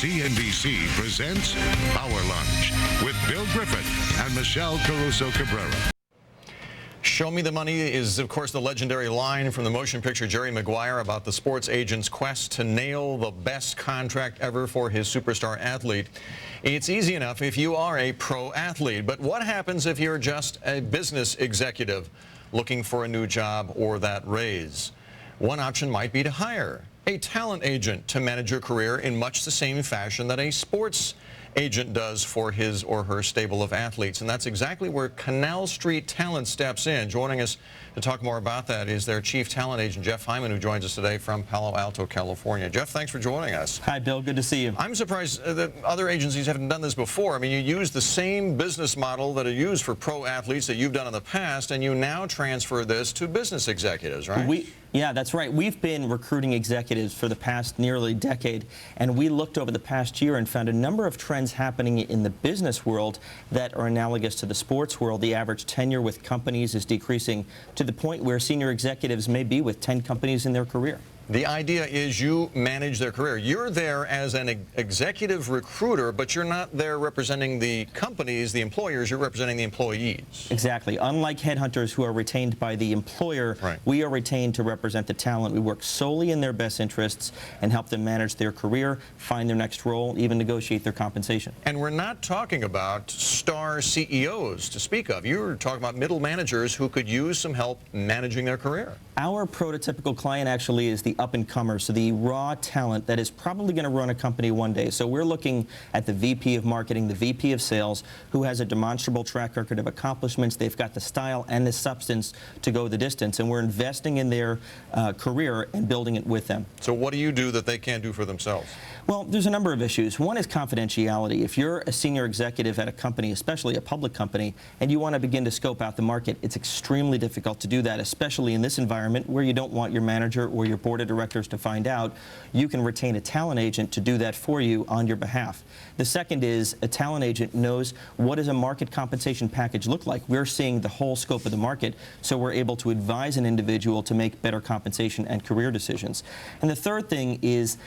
CNBC presents Power Lunch with Bill Griffith and Michelle Caruso-Cabrera. Show me the money is, of course, the legendary line from the motion picture Jerry Maguire about the sports agent's quest to nail the best contract ever for his superstar athlete. It's easy enough if you are a pro athlete, but what happens if you're just a business executive looking for a new job or that raise? One option might be to hire a talent agent to manage your career in much the same fashion that a sports agent does for his or her stable of athletes. And that's exactly where Canal Street Talent steps in. Joining us to talk more about that is their chief talent agent, Jeff HYMAN, who joins us today from Palo Alto, California. Jeff, thanks for joining us. Hi, Bill. Good to see you. I'm surprised that other agencies haven't done this before. I mean, you use the same business model that are used for pro athletes that you've done in the past, and you now transfer this to business executives, right? Yeah, that's right. We've been recruiting executives for the past nearly decade, and we looked over the past year and found a number of trends happening in the business world that are analogous to the sports world. The average tenure with companies is decreasing to the point where senior executives may be with 10 companies in their career. The idea is you manage their career. You're there as an executive recruiter, but you're not there representing the companies, the employers. You're representing the employees. Exactly. Unlike headhunters who are retained by the employer, right, we are retained to represent the talent. We work solely in their best interests and help them manage their career, find their next role, even negotiate their compensation. And we're not talking about star CEOs to speak of. You're talking about middle managers who could use some help managing their career. Our prototypical client actually is the up-and-comer, so the raw talent that is probably going to run a company one day. So we're looking at the VP of marketing, the VP of sales, who has a demonstrable track record of accomplishments. They've got the style and the substance to go the distance, and we're investing in their career and building it with them. So what do you do that they can't do for themselves? Well, there's a number of issues. One is confidentiality. If you're a senior executive at a company, especially a public company, and you want to begin to scope out the market, it's extremely difficult to do that, especially in this environment where you don't want your manager or your board of directors to find out. You can retain a talent agent to do that for you on your behalf. The second is a talent agent knows what does a market compensation package look like. We're seeing the whole scope of the market, so we're able to advise an individual to make better compensation and career decisions. And the third thing is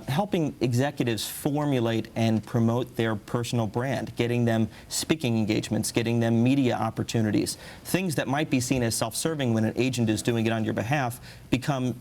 helping executives formulate and promote their personal brand, getting them speaking engagements, getting them media opportunities. Things that might be seen as self-serving when an agent is doing it on your behalf become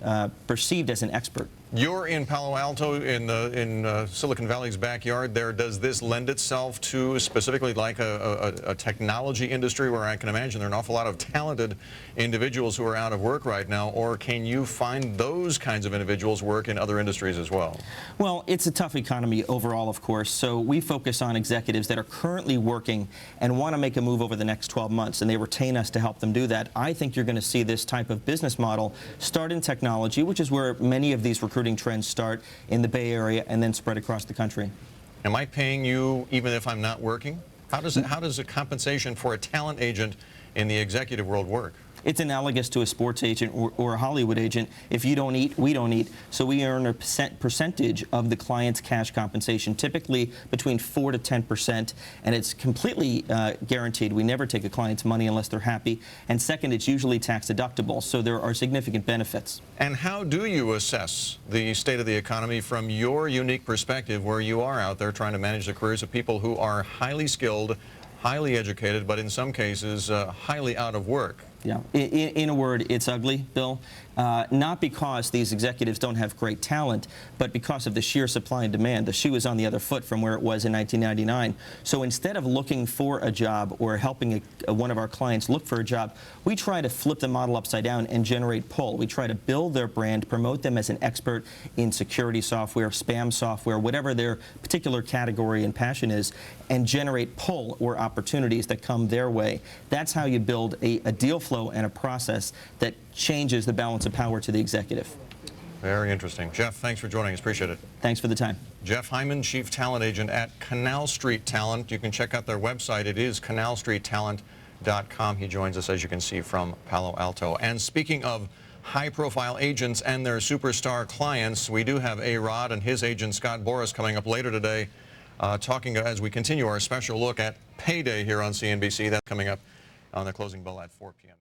perceived as an expert. You're in Palo Alto, in Silicon Valley's backyard there. Does this lend itself to specifically like a technology industry where I can imagine there are an awful lot of talented individuals who are out of work right now, or can you find those kinds of individuals work in other industries as well? Well, it's a tough economy overall, of course, so we focus on executives that are currently working and want to make a move over the next 12 months, and they retain us to help them do that. I think you're going to see this type of business model start in technology, which is where many of these recruiting trends start in the Bay Area and then spread across the country. Am I paying you even if I'm not working? How does a compensation for a talent agent in the executive world work? It's analogous to a sports agent or a Hollywood agent. If you don't eat, we don't eat. So we earn a percentage of the client's cash compensation, typically between 4 to 10%, and it's completely guaranteed. We never take a client's money unless they're happy. And second, it's usually tax deductible, so there are significant benefits. And how do you assess the state of the economy from your unique perspective, where you are out there trying to manage the careers of people who are highly skilled, highly educated, but in some cases highly out of work? Yeah. In a word, it's ugly, Bill. Not because these executives don't have great talent, but because of the sheer supply and demand. The shoe is on the other foot from where it was in 1999. So instead of looking for a job or helping one of our clients look for a job, we try to flip the model upside down and generate pull. We try to build their brand, promote them as an expert in security software, spam software, whatever their particular category and passion is, and generate pull or opportunities that come their way. That's how you build a deal flow and a process that changes the balance of power to the executive. Very interesting. Jeff, thanks for joining us. Appreciate it. Thanks for the time. Jeff HYMAN, Chief Talent Agent at Canal Street Talent. You can check out their website. It is canalstreettalent.com. He joins us, as you can see, from Palo Alto. And speaking of high-profile agents and their superstar clients, we do have A-Rod and his agent, Scott Boras, coming up later today, talking as we continue our special look at payday here on CNBC. That's coming up on the closing bell at 4 p.m.